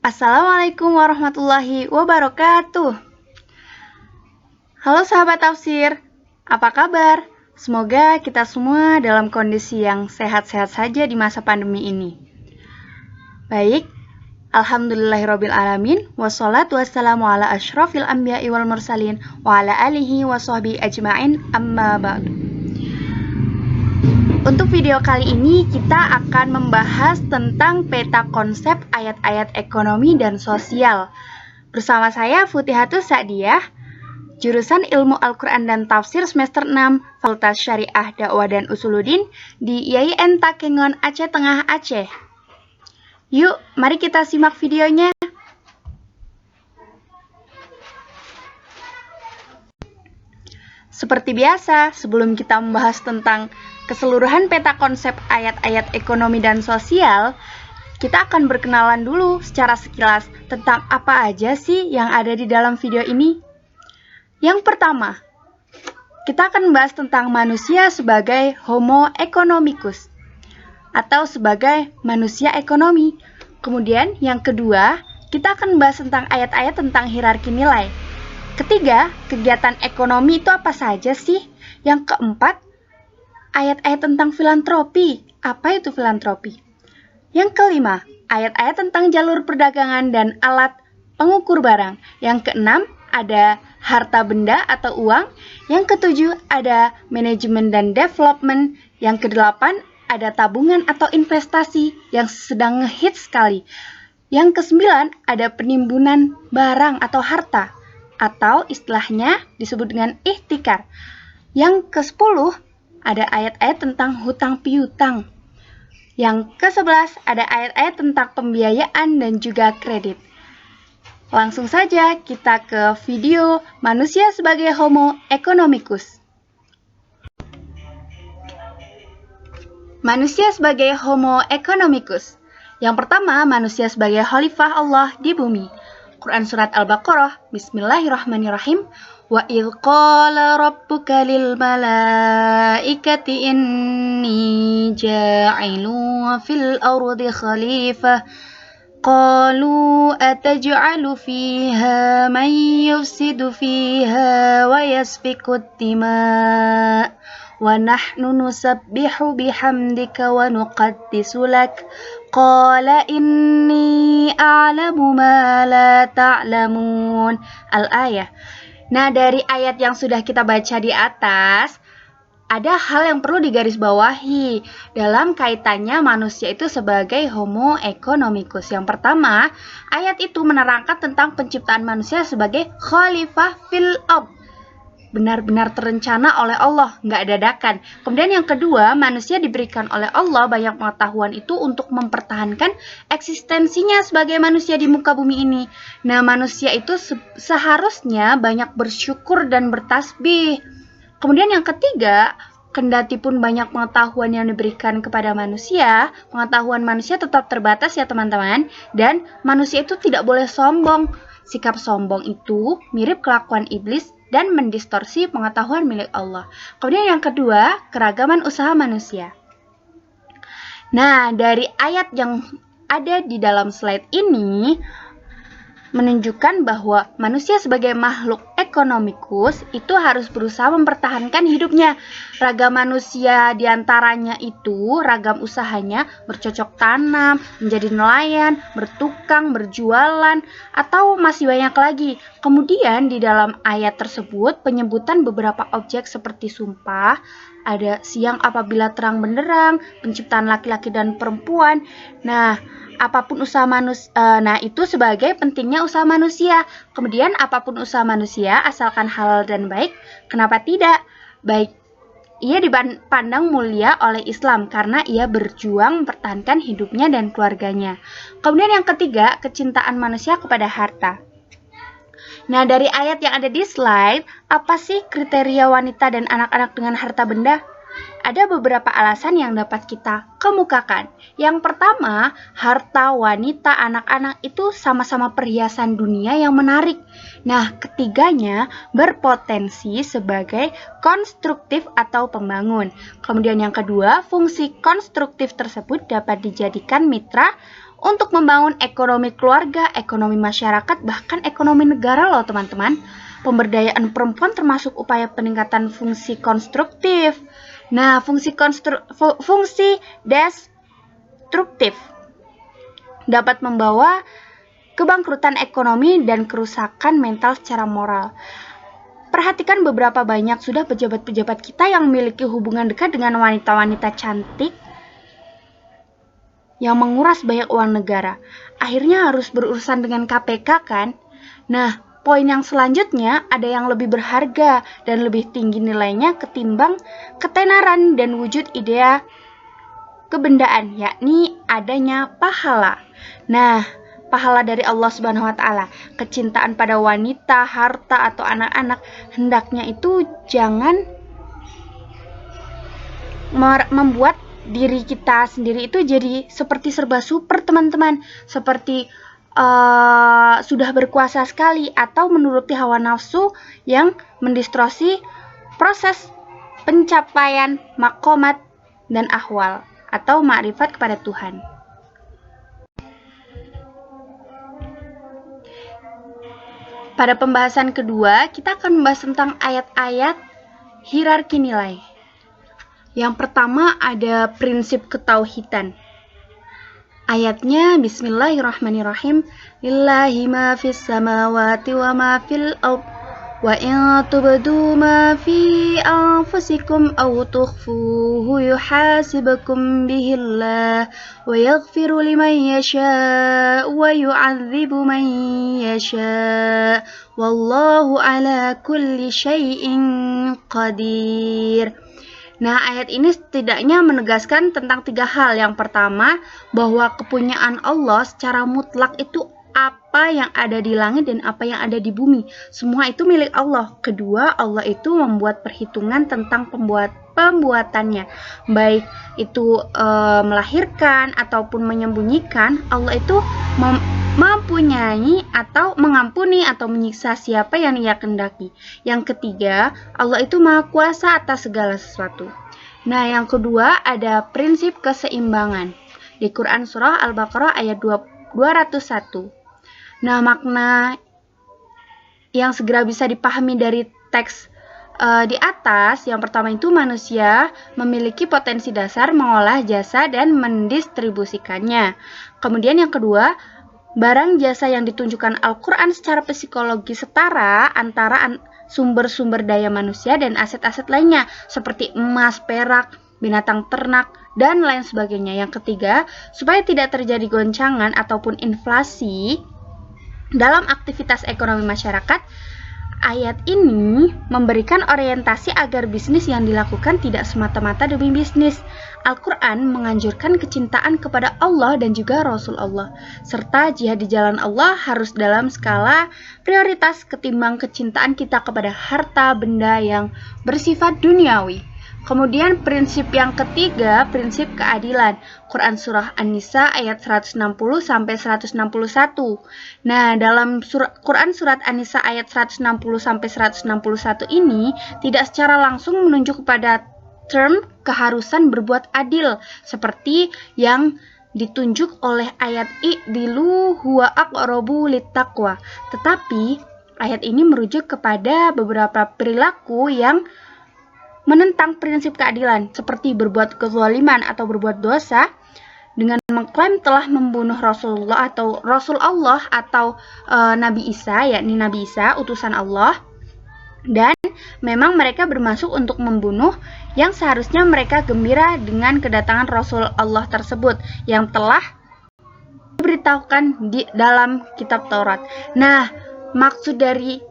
Assalamualaikum warahmatullahi wabarakatuh. Halo sahabat tafsir, apa kabar? Semoga kita semua dalam kondisi yang sehat-sehat saja di masa pandemi ini. Baik, alhamdulillahirrabbilalamin, wassalatu wassalamu ala asyrafil anbiya'i wal mursalin, wa ala alihi wa sahbihi ajma'in, amma ba'du. Untuk video kali ini kita akan membahas tentang peta konsep ayat-ayat ekonomi dan sosial. Bersama saya Futihatus Sa'diyah, jurusan Ilmu Al-Quran dan Tafsir semester 6, Fakultas Syariah Dakwah dan Usuluddin di IAIN Takengon, Aceh Tengah, Aceh. Yuk, mari kita simak videonya. Seperti biasa, sebelum kita membahas tentang keseluruhan peta konsep ayat-ayat ekonomi dan sosial, kita akan berkenalan dulu secara sekilas tentang apa aja sih yang ada di dalam video ini. Yang pertama, kita akan membahas tentang manusia sebagai Homo economicus atau sebagai manusia ekonomi. Kemudian yang kedua, kita akan membahas tentang ayat-ayat tentang hierarki nilai. Ketiga, kegiatan ekonomi itu apa saja sih? Yang keempat, ayat-ayat tentang filantropi. Apa itu filantropi? Yang kelima, ayat-ayat tentang jalur perdagangan dan alat pengukur barang. Yang keenam, ada harta benda atau uang. Yang ketujuh, ada manajemen dan development. Yang kedelapan, ada tabungan atau investasi yang sedang ngehits sekali. Yang kesembilan, ada penimbunan barang atau harta, atau istilahnya disebut dengan ihtikar. Yang ke-10 ada ayat-ayat tentang hutang piutang. Yang ke-11 ada ayat-ayat tentang pembiayaan dan juga kredit. Langsung saja kita ke video manusia sebagai Homo economicus. Manusia sebagai Homo economicus. Yang pertama, manusia sebagai khalifah Allah di bumi. Quran Surat Al-Baqarah, Bismillahirrahmanirrahim. Wa idh qala rabbuka lil malaikati inni ja'ilun fil ardi khalifah. Qalu ataj'alu fiha man yufsidu fiha wa yasfiku ad-dima' wa nahnu nusabbihu bihamdika wa nuqaddisu lak. Qala inni a'lamu ma la ta'lamun. Al-ayah. Nah, dari ayat yang sudah kita baca di atas, ada hal yang perlu digarisbawahi dalam kaitannya manusia itu sebagai Homo economicus. Yang pertama, ayat itu menerangkan tentang penciptaan manusia sebagai khalifah fil ardh. Benar-benar terencana oleh Allah, nggak dadakan. Kemudian yang kedua, manusia diberikan oleh Allah banyak pengetahuan itu untuk mempertahankan eksistensinya sebagai manusia di muka bumi ini. Nah, manusia itu seharusnya banyak bersyukur dan bertasbih. Kemudian yang ketiga, kendati pun banyak pengetahuan yang diberikan kepada manusia, pengetahuan manusia tetap terbatas ya teman-teman. Dan manusia itu tidak boleh sombong. Sikap sombong itu mirip kelakuan iblis dan mendistorsi pengetahuan milik Allah. Kemudian yang kedua, keragaman usaha manusia. Nah, dari ayat yang ada di dalam slide ini menunjukkan bahwa manusia sebagai makhluk economicus itu harus berusaha mempertahankan hidupnya. Ragam manusia diantaranya itu, ragam usahanya bercocok tanam, menjadi nelayan, bertukang, berjualan, atau masih banyak lagi. Kemudian di dalam ayat tersebut penyebutan beberapa objek seperti sumpah, ada siang apabila terang benderang, penciptaan laki-laki dan perempuan. Nah, apapun usaha manusia, itu sebagai pentingnya usaha manusia. Kemudian apapun usaha manusia asalkan halal dan baik, kenapa tidak? Baik, ia dipandang mulia oleh Islam karena ia berjuang mempertahankan hidupnya dan keluarganya. Kemudian yang ketiga, kecintaan manusia kepada harta. Nah, dari ayat yang ada di slide, apa sih kriteria wanita dan anak-anak dengan harta benda? Ada beberapa alasan yang dapat kita kemukakan. Yang pertama, harta wanita anak-anak itu sama-sama perhiasan dunia yang menarik. Nah, ketiganya berpotensi sebagai konstruktif atau pembangun. Kemudian yang kedua, fungsi konstruktif tersebut dapat dijadikan mitra untuk membangun ekonomi keluarga, ekonomi masyarakat, bahkan ekonomi negara loh teman-teman. Pemberdayaan perempuan termasuk upaya peningkatan fungsi konstruktif. Nah, fungsi destruktif dapat membawa kebangkrutan ekonomi dan kerusakan mental secara moral. Perhatikan beberapa banyak sudah pejabat-pejabat kita yang memiliki hubungan dekat dengan wanita-wanita cantik yang menguras banyak uang negara. Akhirnya harus berurusan dengan KPK kan? Nah, poin yang selanjutnya ada yang lebih berharga dan lebih tinggi nilainya ketimbang ketenaran dan wujud idea kebendaan, yakni adanya pahala. Nah, pahala dari Allah Subhanahu wa taala, kecintaan pada wanita, harta atau anak-anak hendaknya itu jangan membuat diri kita sendiri itu jadi seperti serba super teman-teman, seperti sudah berkuasa sekali atau menuruti hawa nafsu yang mendistorsi proses pencapaian makomat dan ahwal atau ma'rifat kepada Tuhan. Pada pembahasan kedua, kita akan membahas tentang ayat-ayat hierarki nilai. Yang pertama ada prinsip ketauhidan. Ayatnya Bismillahirrahmanirrahim. Lillahi ma fis samawati wa ma fil ard wa in tubdu ma fi anfusikum aw tukhfuhu yuhasibukum bihi Allah wa yaghfiru liman yasha wa yu'adzibu man yasha wallahu ala kulli syai'in qadir. Nah, ayat ini setidaknya menegaskan tentang 3 hal. Yang pertama, bahwa kepunyaan Allah secara mutlak itu apa yang ada di langit dan apa yang ada di bumi. Semua itu milik Allah. Kedua, Allah itu membuat perhitungan tentang pembuatannya. Baik itu melahirkan ataupun menyembunyikan, Allah itu mempunyai atau mengampuni atau menyiksa siapa yang Ia kehendaki. Yang ketiga, Allah itu Maha Kuasa atas segala sesuatu. Nah, yang kedua ada prinsip keseimbangan di Quran Surah Al-Baqarah ayat 201. Nah, makna yang segera bisa dipahami dari teks di atas, yang pertama itu manusia memiliki potensi dasar mengolah jasa dan mendistribusikannya. Kemudian yang kedua, barang jasa yang ditunjukkan Al-Quran secara psikologi setara antara sumber-sumber daya manusia dan aset-aset lainnya seperti emas, perak, binatang ternak, dan lain sebagainya. Yang ketiga, supaya tidak terjadi goncangan ataupun inflasi dalam aktivitas ekonomi masyarakat, ayat ini memberikan orientasi agar bisnis yang dilakukan tidak semata-mata demi bisnis. Al-Quran menganjurkan kecintaan kepada Allah dan juga Rasul Allah, serta jihad di jalan Allah harus dalam skala prioritas ketimbang kecintaan kita kepada harta benda yang bersifat duniawi. Kemudian prinsip yang ketiga, prinsip keadilan. Quran Surah An-Nisa ayat 160-161. Nah, dalam Quran Surat An-Nisa ayat 160-161 ini tidak secara langsung menunjuk kepada term keharusan berbuat adil seperti yang ditunjuk oleh ayat i'dilu huwa aqrabu littaqwa. Tetapi ayat ini merujuk kepada beberapa perilaku yang menentang prinsip keadilan seperti berbuat kezaliman atau berbuat dosa dengan mengklaim telah membunuh Rasulullah atau Rasul Allah atau Nabi Isa, yakni Nabi Isa utusan Allah, dan memang mereka bermaksud untuk membunuh yang seharusnya mereka gembira dengan kedatangan Rasul Allah tersebut yang telah diberitahukan di dalam kitab Taurat. Nah, maksud dari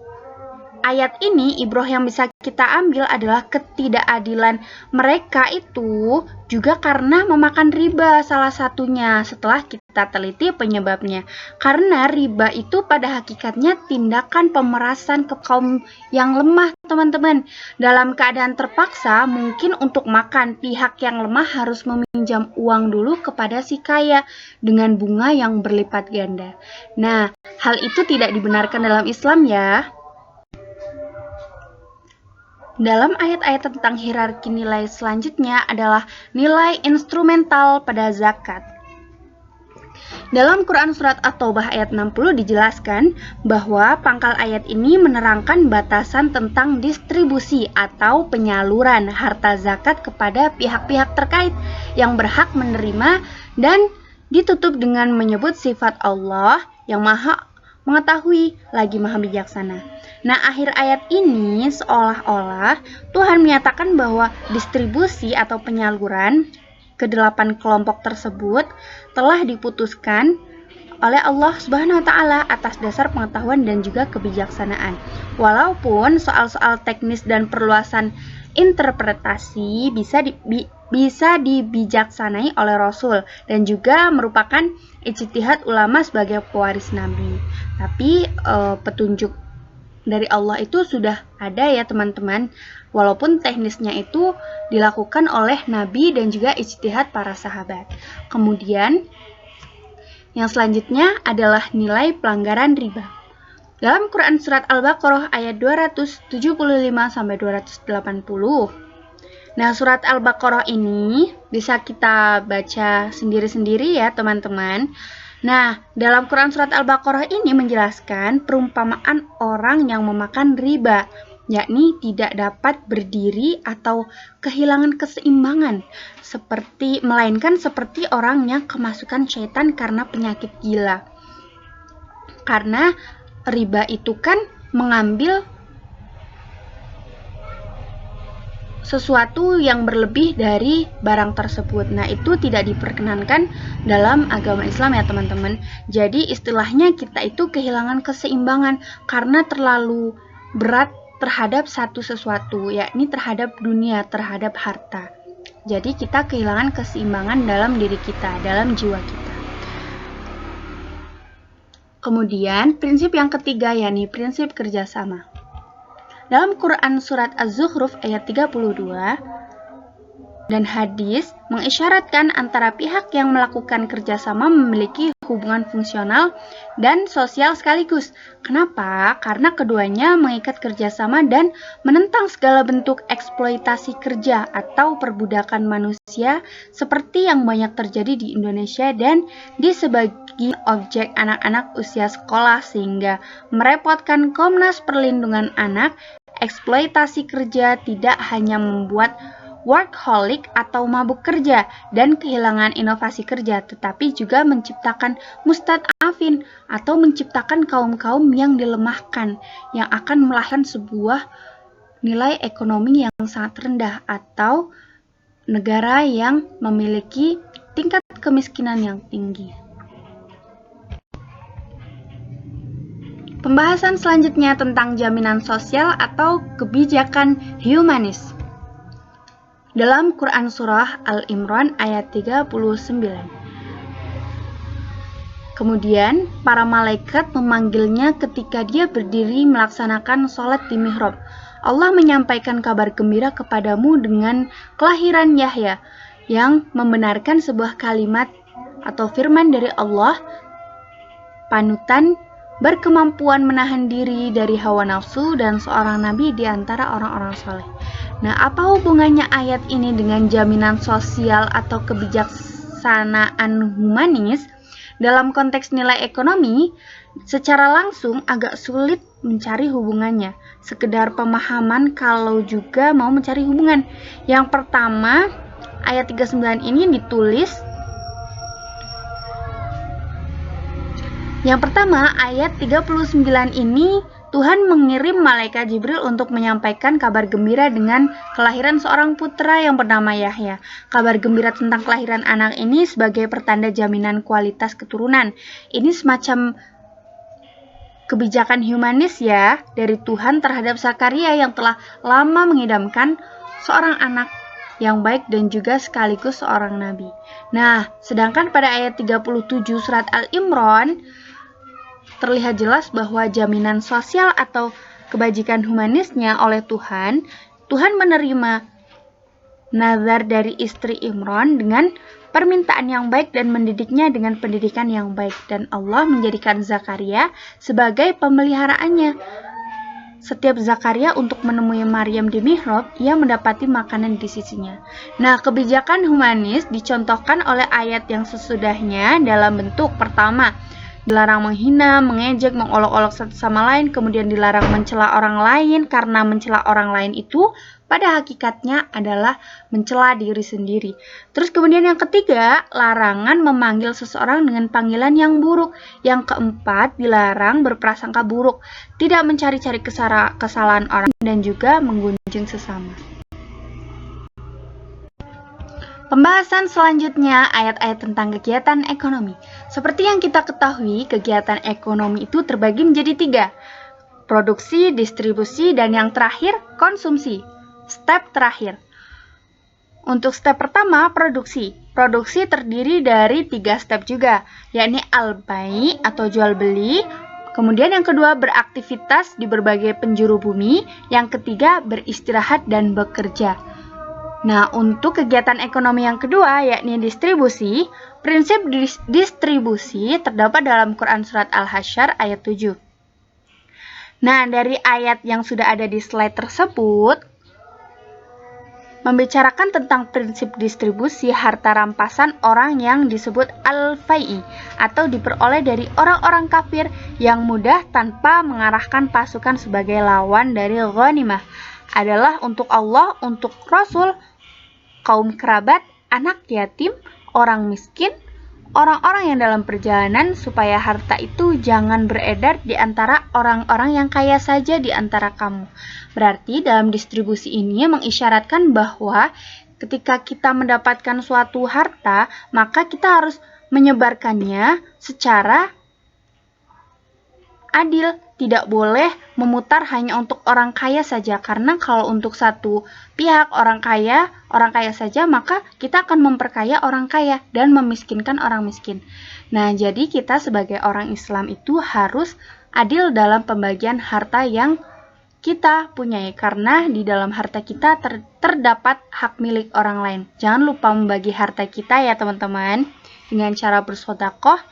ayat ini, ibroh yang bisa kita ambil adalah ketidakadilan mereka itu juga karena memakan riba salah satunya. Setelah kita kita teliti penyebabnya. Karena riba itu pada hakikatnya tindakan pemerasan ke kaum yang lemah, teman-teman. Dalam keadaan terpaksa, mungkin untuk makan, pihak yang lemah harus meminjam uang dulu kepada si kaya dengan bunga yang berlipat ganda. Nah, hal itu tidak dibenarkan dalam Islam ya. Dalam ayat-ayat tentang hierarki nilai selanjutnya adalah nilai instrumental pada zakat. Dalam Quran Surat At-Taubah ayat 60 dijelaskan bahwa pangkal ayat ini menerangkan batasan tentang distribusi atau penyaluran harta zakat kepada pihak-pihak terkait yang berhak menerima dan ditutup dengan menyebut sifat Allah yang maha mengetahui lagi maha bijaksana. Nah, akhir ayat ini seolah-olah Tuhan menyatakan bahwa distribusi atau penyaluran ke-8 kelompok tersebut telah diputuskan oleh Allah Subhanahu wa taala atas dasar pengetahuan dan juga kebijaksanaan. Walaupun soal-soal teknis dan perluasan interpretasi bisa dibijaksanai oleh Rasul dan juga merupakan ijtihad ulama sebagai pewaris Nabi. Tapi petunjuk dari Allah itu sudah ada ya teman-teman, walaupun teknisnya itu dilakukan oleh Nabi dan juga ijtihad para sahabat. Kemudian yang selanjutnya adalah nilai pelanggaran riba. Dalam Quran Surat Al-Baqarah ayat 275-280. Nah, Surat Al-Baqarah ini bisa kita baca sendiri-sendiri ya teman-teman. Nah, dalam Quran Surat Al-Baqarah ini menjelaskan perumpamaan orang yang memakan riba, yakni tidak dapat berdiri atau kehilangan keseimbangan, melainkan seperti orang yang kemasukan syaitan karena penyakit gila. Karena riba itu kan mengambil sesuatu yang berlebih dari barang tersebut. Nah, itu tidak diperkenankan dalam agama Islam ya teman-teman. Jadi istilahnya kita itu kehilangan keseimbangan karena terlalu berat terhadap sesuatu, yakni terhadap dunia, terhadap harta. Jadi kita kehilangan keseimbangan dalam diri kita, dalam jiwa kita. Kemudian prinsip yang ketiga yakni prinsip kerjasama. Dalam Quran Surat Az-Zukhruf ayat 32 dan hadis mengisyaratkan antara pihak yang melakukan kerjasama memiliki hubungan fungsional dan sosial sekaligus. Kenapa? Karena keduanya mengikat kerjasama dan menentang segala bentuk eksploitasi kerja atau perbudakan manusia seperti yang banyak terjadi di Indonesia dan di sebagian objek anak-anak usia sekolah sehingga merepotkan Komnas Perlindungan Anak. Eksploitasi kerja tidak hanya membuat workaholic atau mabuk kerja dan kehilangan inovasi kerja, tetapi juga menciptakan mustad'afin atau menciptakan kaum-kaum yang dilemahkan yang akan melahirkan sebuah nilai ekonomi yang sangat rendah atau negara yang memiliki tingkat kemiskinan yang tinggi. Pembahasan selanjutnya tentang jaminan sosial atau kebijakan humanis. Dalam Quran Surah Al-Imran ayat 39. Kemudian para malaikat memanggilnya ketika dia berdiri melaksanakan sholat di mihrab. Allah menyampaikan kabar gembira kepadamu dengan kelahiran Yahya yang membenarkan sebuah kalimat atau firman dari Allah, panutan, berkemampuan menahan diri dari hawa nafsu dan seorang nabi di antara orang-orang soleh. Nah, apa hubungannya ayat ini dengan jaminan sosial atau kebijaksanaan humanis? Dalam konteks nilai ekonomi, secara langsung agak sulit mencari hubungannya. Sekedar pemahaman kalau juga mau mencari hubungan. Yang pertama, ayat 39 ini ditulis Yang pertama, ayat 39 ini Tuhan mengirim malaikat Jibril untuk menyampaikan kabar gembira dengan kelahiran seorang putra yang bernama Yahya. Kabar gembira tentang kelahiran anak ini sebagai pertanda jaminan kualitas keturunan. Ini semacam kebijakan humanis dari Tuhan terhadap Zakaria yang telah lama mengidamkan seorang anak yang baik dan juga sekaligus seorang nabi. Nah, sedangkan pada ayat 37 surat Al-Imran terlihat jelas bahwa jaminan sosial atau kebajikan humanisnya oleh Tuhan menerima nazar dari istri Imran dengan permintaan yang baik dan mendidiknya dengan pendidikan yang baik, dan Allah menjadikan Zakaria sebagai pemeliharaannya. Setiap Zakaria untuk menemui Maryam di mihrab, ia mendapati makanan di sisinya. Nah, kebijakan humanis dicontohkan oleh ayat yang sesudahnya dalam bentuk pertama, dilarang menghina, mengejek, mengolok-olok satu sama lain, kemudian dilarang mencela orang lain, karena mencela orang lain itu pada hakikatnya adalah mencela diri sendiri. Terus kemudian yang ketiga, larangan memanggil seseorang dengan panggilan yang buruk. Yang keempat, dilarang berprasangka buruk, tidak mencari-cari kesalahan orang, dan juga menggunjing sesama. Pembahasan selanjutnya ayat-ayat tentang kegiatan ekonomi. Seperti yang kita ketahui, kegiatan ekonomi itu terbagi menjadi 3. Produksi, distribusi, dan yang terakhir, konsumsi. Step terakhir. Untuk step pertama, produksi. Produksi terdiri dari 3 step juga, yakni al-bai atau jual beli. Kemudian yang kedua, beraktivitas di berbagai penjuru bumi. Yang ketiga, beristirahat dan bekerja. Nah, untuk kegiatan ekonomi yang kedua, yakni distribusi, prinsip distribusi terdapat dalam Quran Surat Al-Hasyr ayat 7. Nah, dari ayat yang sudah ada di slide tersebut, membicarakan tentang prinsip distribusi harta rampasan orang yang disebut al-fai'i, atau diperoleh dari orang-orang kafir yang mudah tanpa mengarahkan pasukan sebagai lawan dari ghanimah, adalah untuk Allah, untuk Rasul, kaum kerabat, anak yatim, orang miskin, orang-orang yang dalam perjalanan, supaya harta itu jangan beredar di antara orang-orang yang kaya saja di antara kamu. Berarti dalam distribusi ini mengisyaratkan bahwa ketika kita mendapatkan suatu harta, maka kita harus menyebarkannya secara adil. Tidak boleh memutar hanya untuk orang kaya saja, karena kalau untuk satu pihak orang kaya saja, maka kita akan memperkaya orang kaya dan memiskinkan orang miskin. Nah, jadi kita sebagai orang Islam itu harus adil dalam pembagian harta yang kita punyai, karena di dalam harta kita terdapat hak milik orang lain. Jangan lupa membagi harta kita ya teman-teman, dengan cara bersedekah,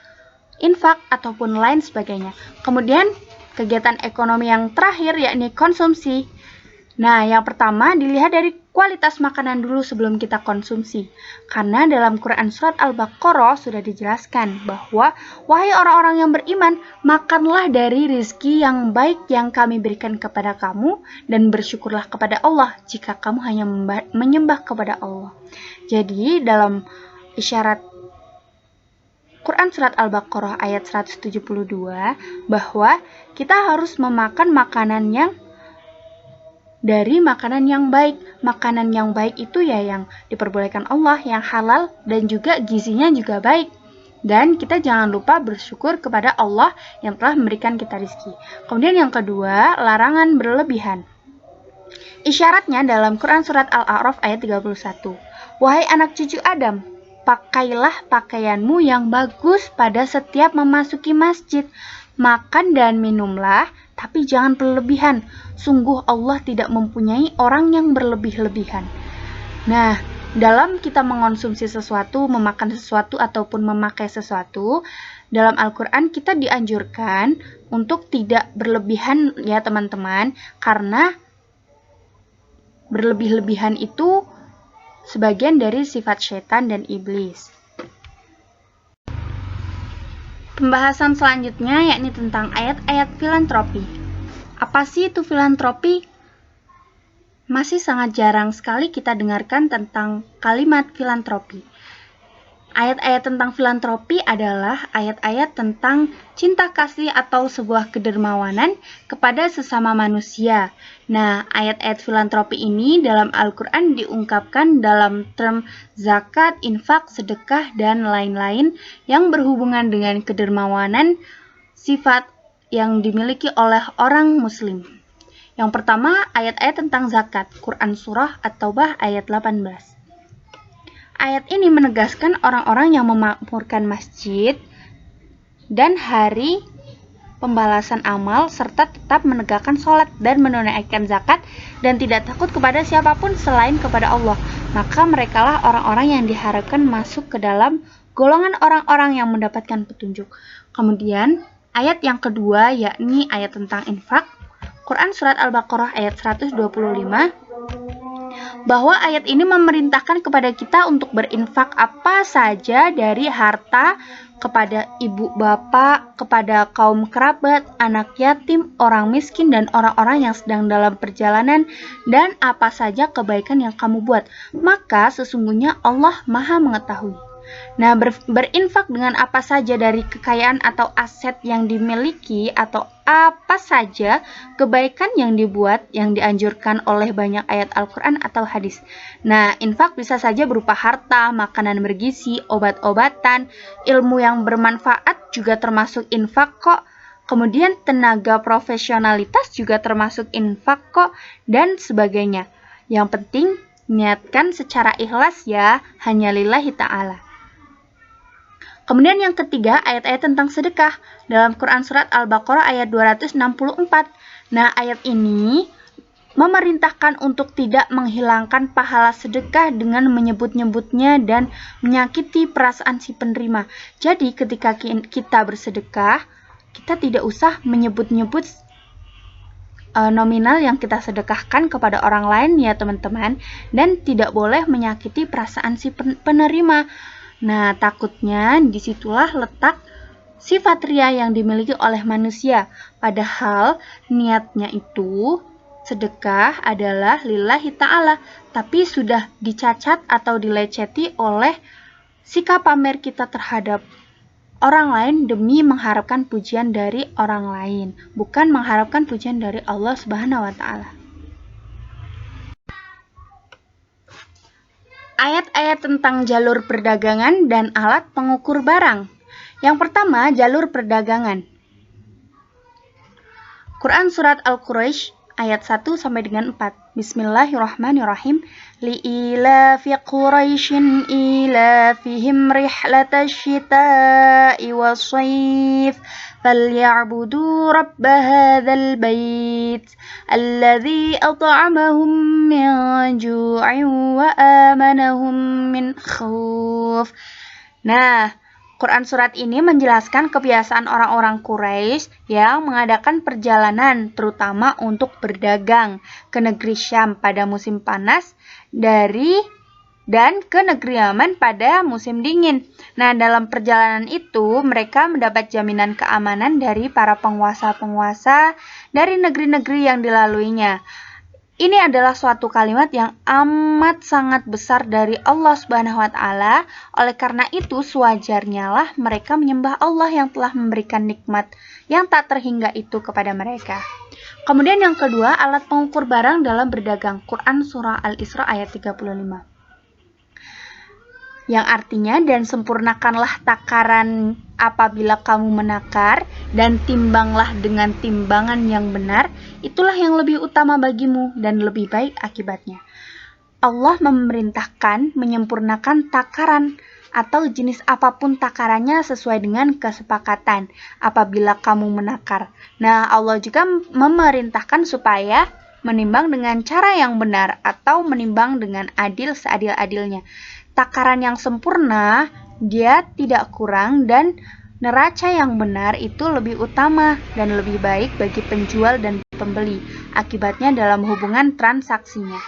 infak, ataupun lain sebagainya. Kemudian kegiatan ekonomi yang terakhir yakni konsumsi. Nah, yang pertama dilihat dari kualitas makanan dulu sebelum kita konsumsi. Karena dalam Quran Surat Al-Baqarah sudah dijelaskan bahwa, wahai orang-orang yang beriman, makanlah dari rizki yang baik yang kami berikan kepada kamu, dan bersyukurlah kepada Allah jika kamu hanya menyembah kepada Allah. Jadi dalam isyarat Quran Surat Al-Baqarah ayat 172 bahwa kita harus memakan makanan yang dari makanan yang baik. Makanan yang baik itu ya yang diperbolehkan Allah, yang halal, dan juga gizinya juga baik. Dan kita jangan lupa bersyukur kepada Allah yang telah memberikan kita rezeki. Kemudian yang kedua, larangan berlebihan. Isyaratnya dalam Quran Surat Al-A'raf ayat 31. Wahai anak cucu Adam, pakailah pakaianmu yang bagus pada setiap memasuki masjid. Makan dan minumlah, tapi jangan berlebihan. Sungguh Allah tidak mempunyai orang yang berlebih-lebihan. Nah, dalam kita mengonsumsi sesuatu, memakan sesuatu, ataupun memakai sesuatu, dalam Al-Quran kita dianjurkan untuk tidak berlebihan ya teman-teman, karena berlebih-lebihan itu sebagian dari sifat syaitan dan iblis. Pembahasan selanjutnya yakni tentang ayat-ayat filantropi. Apa sih itu filantropi? Masih sangat jarang sekali kita dengarkan tentang kalimat filantropi. Ayat-ayat tentang filantropi adalah ayat-ayat tentang cinta kasih atau sebuah kedermawanan kepada sesama manusia. Nah, ayat-ayat filantropi ini dalam Al-Quran diungkapkan dalam term zakat, infak, sedekah, dan lain-lain yang berhubungan dengan kedermawanan sifat yang dimiliki oleh orang muslim. Yang pertama, ayat-ayat tentang zakat, Quran Surah At-Taubah ayat 18. Ayat ini menegaskan orang-orang yang memakmurkan masjid dan hari pembalasan amal serta tetap menegakkan sholat dan menunaikan zakat dan tidak takut kepada siapapun selain kepada Allah. Maka merekalah orang-orang yang diharapkan masuk ke dalam golongan orang-orang yang mendapatkan petunjuk. Kemudian ayat yang kedua yakni ayat tentang infak. Quran Surat Al-Baqarah ayat 125 bahwa ayat ini memerintahkan kepada kita untuk berinfak apa saja dari harta kepada ibu bapak, kepada kaum kerabat, anak yatim, orang miskin, dan orang-orang yang sedang dalam perjalanan, dan apa saja kebaikan yang kamu buat. Maka sesungguhnya Allah Maha mengetahui. Nah, berinfak dengan apa saja dari kekayaan atau aset yang dimiliki atau apa saja kebaikan yang dibuat yang dianjurkan oleh banyak ayat Al-Quran atau hadis. Nah, infak bisa saja berupa harta, makanan bergizi, obat-obatan, ilmu yang bermanfaat juga termasuk infak kok. Kemudian tenaga profesionalitas juga termasuk infak kok, dan sebagainya. Yang penting niatkan secara ikhlas ya, hanya lillahi ta'ala. Kemudian yang ketiga, ayat-ayat tentang sedekah dalam Quran Surat Al-Baqarah ayat 264. Nah, ayat ini memerintahkan untuk tidak menghilangkan pahala sedekah dengan menyebut-nyebutnya dan menyakiti perasaan si penerima. Jadi, ketika kita bersedekah, kita tidak usah menyebut-nyebut nominal yang kita sedekahkan kepada orang lain ya teman-teman, dan tidak boleh menyakiti perasaan si penerima. Nah, takutnya disitulah letak sifat ria yang dimiliki oleh manusia. Padahal niatnya itu sedekah adalah lillahi ta'ala, tapi sudah dicacat atau dileceti oleh sikap pamer kita terhadap orang lain demi mengharapkan pujian dari orang lain, bukan mengharapkan pujian dari Allah Subhanahu wa Ta'ala. Ayat-ayat tentang jalur perdagangan dan alat pengukur barang. Yang pertama, jalur perdagangan. Quran Surat Al-Quraisy ayat 1 sampai dengan 4. Bismillahirrahmanirrahim. Li'ilafi Quraisyin ilafihim rihlatash shita'i was-shayf فليعبدوا رب هذا البيت الذي أطعمهم من جوع وآمنهم من خوف. Nah, Quran surat ini menjelaskan kebiasaan orang-orang Quraisy yang mengadakan perjalanan terutama untuk berdagang ke negeri Syam pada musim panas dan ke negeri Yaman pada musim dingin. Nah, dalam perjalanan itu mereka mendapat jaminan keamanan dari para penguasa-penguasa dari negeri-negeri yang dilaluinya. Ini adalah suatu kalimat yang amat sangat besar dari Allah Subhanahu wa Ta'ala. Oleh karena itu, sewajarnya lah mereka menyembah Allah yang telah memberikan nikmat yang tak terhingga itu kepada mereka. Kemudian yang kedua, alat pengukur barang dalam berdagang. Quran Surah Al-Isra ayat 35. Yang artinya, dan sempurnakanlah takaran apabila kamu menakar, dan timbanglah dengan timbangan yang benar, itulah yang lebih utama bagimu dan lebih baik akibatnya. Allah memerintahkan menyempurnakan takaran atau jenis apapun takarannya sesuai dengan kesepakatan apabila kamu menakar. Nah, Allah juga memerintahkan supaya menimbang dengan cara yang benar atau menimbang dengan adil seadil-adilnya. Takaran yang sempurna, dia tidak kurang, dan neraca yang benar itu lebih utama dan lebih baik bagi penjual dan pembeli. Akibatnya dalam hubungan transaksinya.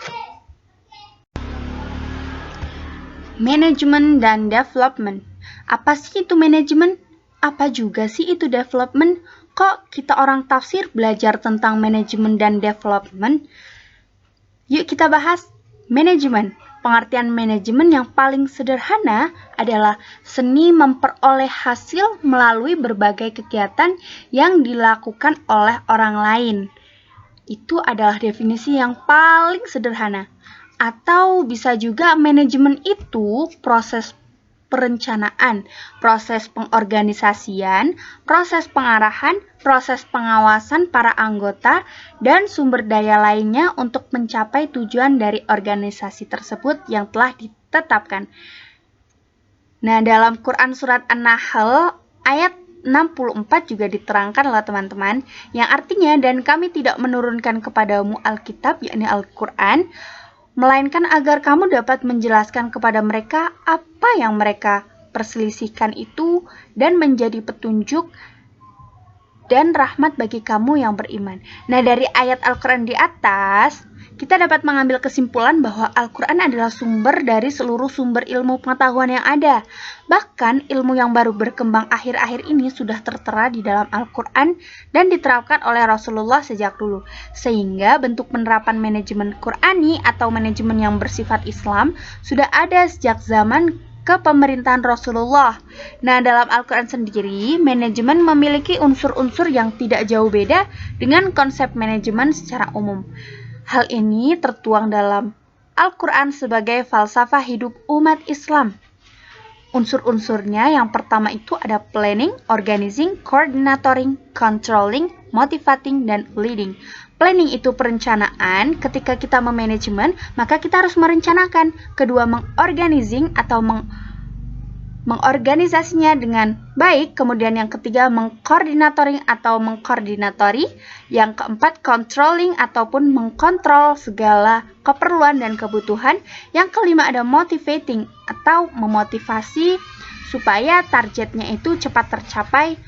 Manajemen dan development. Apa sih itu manajemen? Apa juga sih itu development? Kok kita orang tafsir belajar tentang manajemen dan development? Yuk kita bahas manajemen. Pengertian manajemen yang paling sederhana adalah seni memperoleh hasil melalui berbagai kegiatan yang dilakukan oleh orang lain. Itu adalah definisi yang paling sederhana. Atau bisa juga manajemen itu proses perencanaan, proses pengorganisasian, proses pengarahan, proses pengawasan para anggota, dan sumber daya lainnya untuk mencapai tujuan dari organisasi tersebut yang telah tetapkan. Nah, dalam Quran Surat An-Nahl ayat 64 juga diterangkan oleh teman-teman, yang artinya, dan kami tidak menurunkan kepadamu Alkitab, yakni Al-Quran, melainkan agar kamu dapat menjelaskan kepada mereka apa yang mereka perselisihkan itu, dan menjadi petunjuk dan rahmat bagi kamu yang beriman. Nah, dari ayat Al-Quran di atas, kita dapat mengambil kesimpulan bahwa Al-Quran adalah sumber dari seluruh sumber ilmu pengetahuan yang ada. Bahkan, ilmu yang baru berkembang akhir-akhir ini sudah tertera di dalam Al-Quran dan diterapkan oleh Rasulullah sejak dulu. Sehingga bentuk penerapan manajemen Qurani atau manajemen yang bersifat Islam sudah ada sejak zaman kepemerintahan Rasulullah. Nah, dalam Al-Quran sendiri, manajemen memiliki unsur-unsur yang tidak jauh beda dengan konsep manajemen secara umum. Hal ini tertuang dalam Al-Quran sebagai falsafah hidup umat Islam. Unsur-unsurnya yang pertama itu ada planning, organizing, coordinating, controlling, motivating, dan leading. Planning itu perencanaan. Ketika kita memanajemen, maka kita harus merencanakan. Kedua, mengorganizing atau mengorganisasinya dengan baik. Kemudian yang ketiga, mengkoordinatoring atau mengkoordinatori. Yang keempat, controlling ataupun mengkontrol segala keperluan dan kebutuhan. Yang kelima ada motivating atau memotivasi supaya targetnya itu cepat tercapai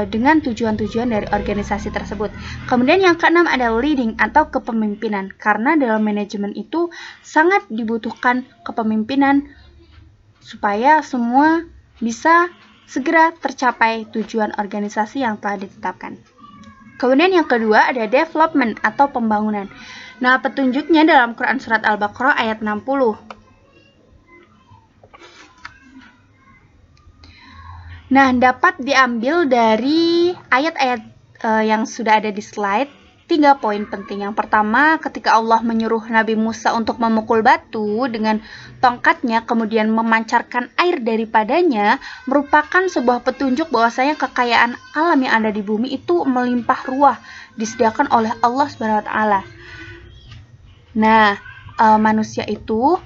dengan tujuan-tujuan dari organisasi tersebut. Kemudian yang keenam ada leading atau kepemimpinan, karena dalam manajemen itu sangat dibutuhkan kepemimpinan supaya semua bisa segera tercapai tujuan organisasi yang telah ditetapkan. Kemudian yang kedua ada development atau pembangunan. Nah, petunjuknya dalam Quran Surat Al-Baqarah ayat 60. Nah, dapat diambil dari ayat-ayat yang sudah ada di slide. 3 poin penting. Yang pertama, ketika Allah menyuruh Nabi Musa untuk memukul batu dengan tongkatnya, kemudian memancarkan air daripadanya, merupakan sebuah petunjuk bahwasanya kekayaan alam yang ada di bumi itu melimpah ruah, disediakan oleh Allah SWT. Nah, manusia itu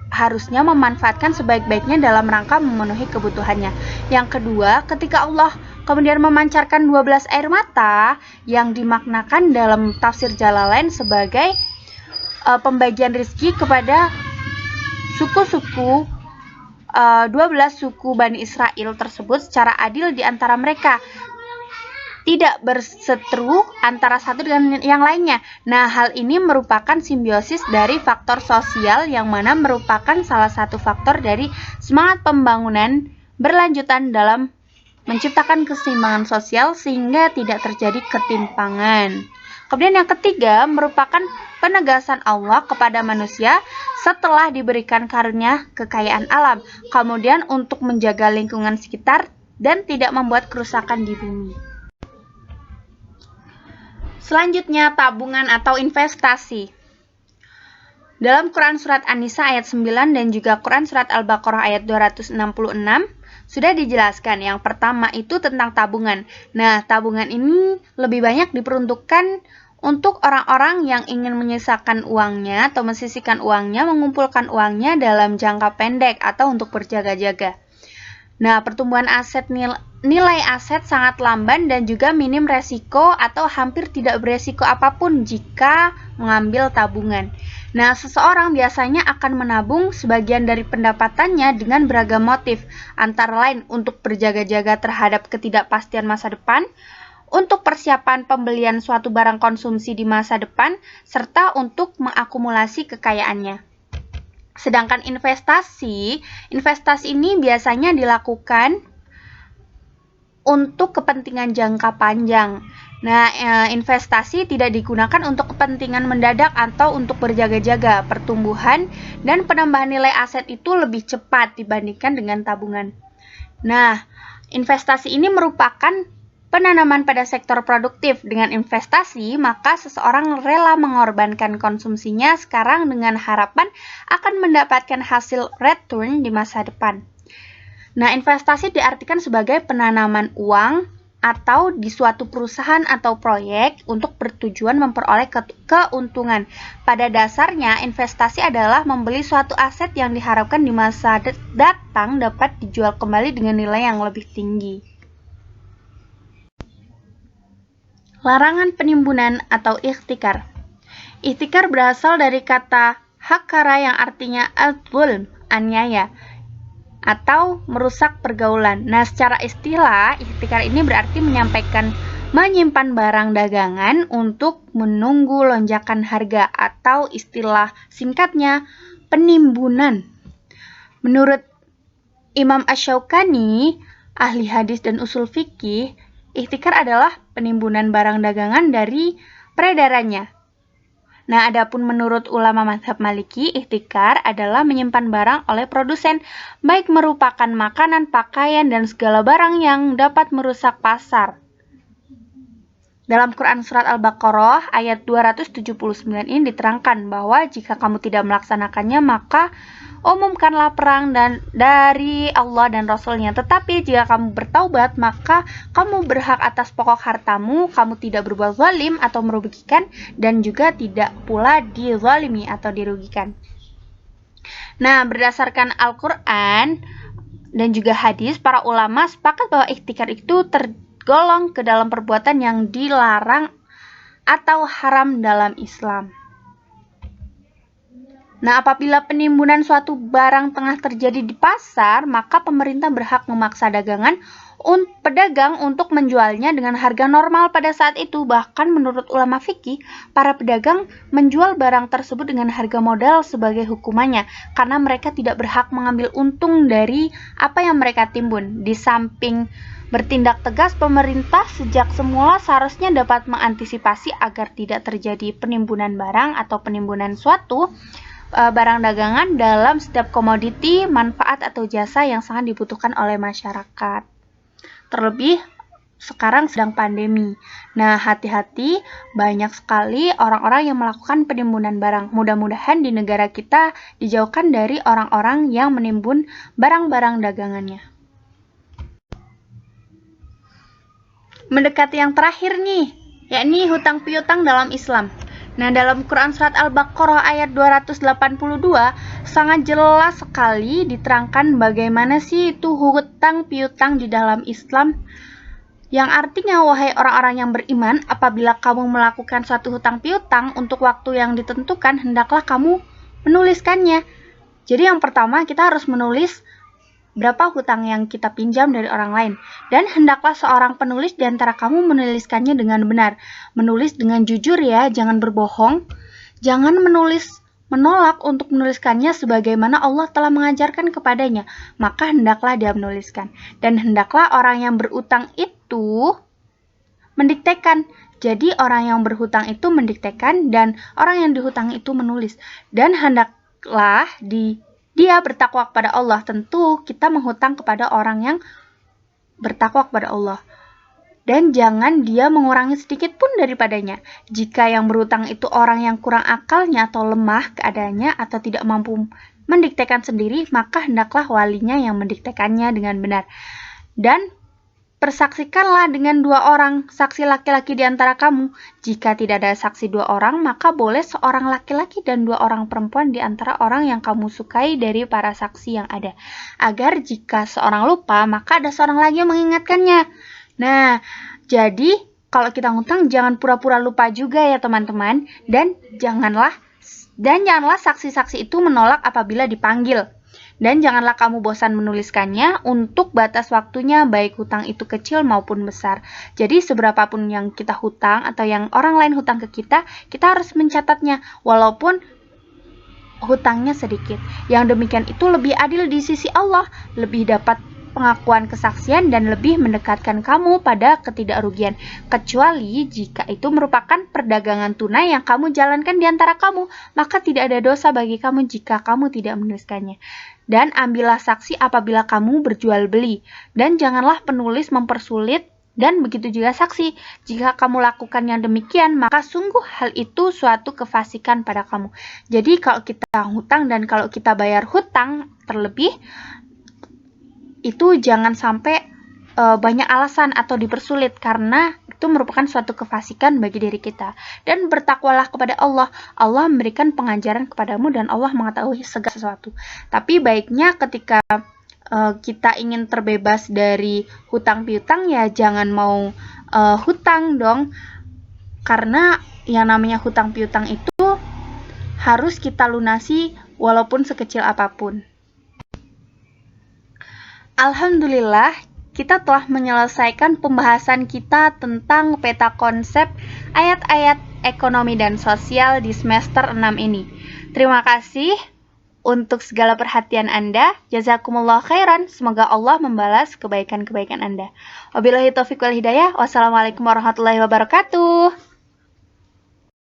harusnya memanfaatkan sebaik-baiknya dalam rangka memenuhi kebutuhannya. Yang kedua, ketika Allah kemudian memancarkan 12 air mata yang dimaknakan dalam tafsir Jalalain sebagai pembagian rezeki kepada suku-suku 12 suku Bani Israel tersebut secara adil di antara mereka, tidak berseteru antara satu dengan yang lainnya. Nah, hal ini merupakan simbiosis dari faktor sosial yang mana merupakan salah satu faktor dari semangat pembangunan berlanjutan dalam menciptakan keseimbangan sosial sehingga tidak terjadi ketimpangan. Kemudian yang ketiga merupakan penegasan Allah kepada manusia setelah diberikan karunia kekayaan alam, kemudian untuk menjaga lingkungan sekitar dan tidak membuat kerusakan di bumi. Selanjutnya, tabungan atau investasi. Dalam Quran Surat An-Nisa ayat 9 dan juga Quran Surat Al-Baqarah ayat 266 sudah dijelaskan. Yang pertama itu tentang tabungan. Nah, tabungan ini lebih banyak diperuntukkan untuk orang-orang yang ingin menyisakan uangnya atau mensisihkan uangnya, mengumpulkan uangnya dalam jangka pendek atau untuk berjaga-jaga. Nah, pertumbuhan aset nilai aset sangat lamban dan juga minim resiko atau hampir tidak beresiko apapun jika mengambil tabungan. Nah, seseorang biasanya akan menabung sebagian dari pendapatannya dengan beragam motif, antara lain untuk berjaga-jaga terhadap ketidakpastian masa depan, untuk persiapan pembelian suatu barang konsumsi di masa depan, serta untuk mengakumulasi kekayaannya. Sedangkan investasi ini biasanya dilakukan untuk kepentingan jangka panjang. Nah, investasi tidak digunakan untuk kepentingan mendadak atau untuk berjaga-jaga. Pertumbuhan dan penambahan nilai aset itu lebih cepat dibandingkan dengan tabungan. Nah, investasi ini merupakan penanaman pada sektor produktif. Dengan investasi, maka seseorang rela mengorbankan konsumsinya sekarang dengan harapan akan mendapatkan hasil return di masa depan. Nah, investasi diartikan sebagai penanaman uang atau di suatu perusahaan atau proyek untuk bertujuan memperoleh keuntungan. Pada dasarnya, investasi adalah membeli suatu aset yang diharapkan di masa datang dapat dijual kembali dengan nilai yang lebih tinggi. Larangan penimbunan atau ihtikar. Ihtikar berasal dari kata hakara yang artinya al-zulm, aniaya, atau merusak pergaulan. Nah, secara istilah, ihtikar ini berarti menyimpan barang dagangan untuk menunggu lonjakan harga, atau istilah singkatnya penimbunan. Menurut Imam Asy-Syaukani, ahli hadis dan usul fikih, ihtikar adalah penimbunan barang dagangan dari peredarannya. Nah, adapun menurut ulama mazhab Maliki, ihtikar adalah menyimpan barang oleh produsen, baik merupakan makanan, pakaian, dan segala barang yang dapat merusak pasar. Dalam Quran Surat Al-Baqarah ayat 279 ini diterangkan bahwa jika kamu tidak melaksanakannya, maka umumkanlah perang dari Allah dan Rasul-Nya. Tetapi jika kamu bertaubat, maka kamu berhak atas pokok hartamu, kamu tidak berbuat zalim atau merugikan, dan juga tidak pula dizalimi atau dirugikan. Nah, berdasarkan Al-Quran dan juga hadis, para ulama sepakat bahwa ihtikar itu tergolong ke dalam perbuatan yang dilarang atau haram dalam Islam. Nah, apabila penimbunan suatu barang tengah terjadi di pasar, maka pemerintah berhak memaksa pedagang untuk menjualnya dengan harga normal pada saat itu. Bahkan menurut ulama fikih, para pedagang menjual barang tersebut dengan harga modal sebagai hukumannya, karena mereka tidak berhak mengambil untung dari apa yang mereka timbun. Di samping bertindak tegas, pemerintah sejak semula seharusnya dapat mengantisipasi agar tidak terjadi penimbunan barang atau penimbunan suatu barang dagangan dalam setiap komoditi, manfaat, atau jasa yang sangat dibutuhkan oleh masyarakat. Terlebih sekarang sedang pandemi. Nah, hati-hati, banyak sekali orang-orang yang melakukan penimbunan barang. Mudah-mudahan di negara kita dijauhkan dari orang-orang yang menimbun barang-barang dagangannya. Mendekati yang terakhir nih, yakni hutang piutang dalam Islam. Nah, dalam Quran Surat Al-Baqarah ayat 282 sangat jelas sekali diterangkan bagaimana sih itu hutang piutang di dalam Islam. Yang artinya, wahai orang-orang yang beriman, apabila kamu melakukan suatu hutang piutang untuk waktu yang ditentukan, hendaklah kamu menuliskannya. Jadi yang pertama, kita harus menulis berapa hutang yang kita pinjam dari orang lain. Dan hendaklah seorang penulis di antara kamu menuliskannya dengan benar. Menulis dengan jujur ya, jangan berbohong. Jangan menolak untuk menuliskannya sebagaimana Allah telah mengajarkan kepadanya. Maka hendaklah dia menuliskan. Dan hendaklah orang yang berutang itu mendiktekan. Jadi orang yang berhutang itu mendiktekan dan orang yang dihutang itu menulis. Dan hendaklah dia bertakwa kepada Allah. Tentu kita menghutang kepada orang yang bertakwa kepada Allah. Dan jangan dia mengurangi sedikit pun daripadanya. Jika yang berhutang itu orang yang kurang akalnya atau lemah keadaannya atau tidak mampu mendiktekan sendiri, maka hendaklah walinya yang mendiktekannya dengan benar. Dan persaksikanlah dengan 2 orang saksi laki-laki di antara kamu. Jika tidak ada saksi 2 orang, maka boleh seorang laki-laki dan 2 orang perempuan di antara orang yang kamu sukai dari para saksi yang ada. Agar jika seorang lupa, maka ada seorang lagi yang mengingatkannya. Nah, jadi kalau kita ngutang jangan pura-pura lupa juga ya teman-teman. Dan janganlah saksi-saksi itu menolak apabila dipanggil. Dan janganlah kamu bosan menuliskannya untuk batas waktunya, baik hutang itu kecil maupun besar. Jadi seberapapun yang kita hutang atau yang orang lain hutang ke kita harus mencatatnya, walaupun hutangnya sedikit. Yang demikian itu lebih adil di sisi Allah, lebih dapat pengakuan kesaksian dan lebih mendekatkan kamu pada ketidakrugian, kecuali jika itu merupakan perdagangan tunai yang kamu jalankan di antara kamu, maka tidak ada dosa bagi kamu jika kamu tidak menuliskannya. Dan ambillah saksi apabila kamu berjual beli, dan janganlah penulis mempersulit, dan begitu juga saksi. Jika kamu lakukan yang demikian, maka sungguh hal itu suatu kefasikan pada kamu. Jadi kalau kita hutang dan kalau kita bayar hutang terlebih, itu jangan sampai banyak alasan atau dipersulit karena itu merupakan suatu kefasikan bagi diri kita. Dan bertakwalah kepada Allah. Allah memberikan pengajaran kepadamu dan Allah mengetahui segala sesuatu. Tapi baiknya ketika kita ingin terbebas dari hutang piutang, ya jangan mau hutang dong. Karena yang namanya hutang piutang itu harus kita lunasi walaupun sekecil apapun. Alhamdulillah, kita telah menyelesaikan pembahasan kita tentang peta konsep ayat-ayat ekonomi dan sosial di semester 6 ini. Terima kasih untuk segala perhatian Anda. Jazakumullah khairan. Semoga Allah membalas kebaikan-kebaikan Anda. Wabillahi taufiq wal hidayah. Wassalamualaikum warahmatullahi wabarakatuh.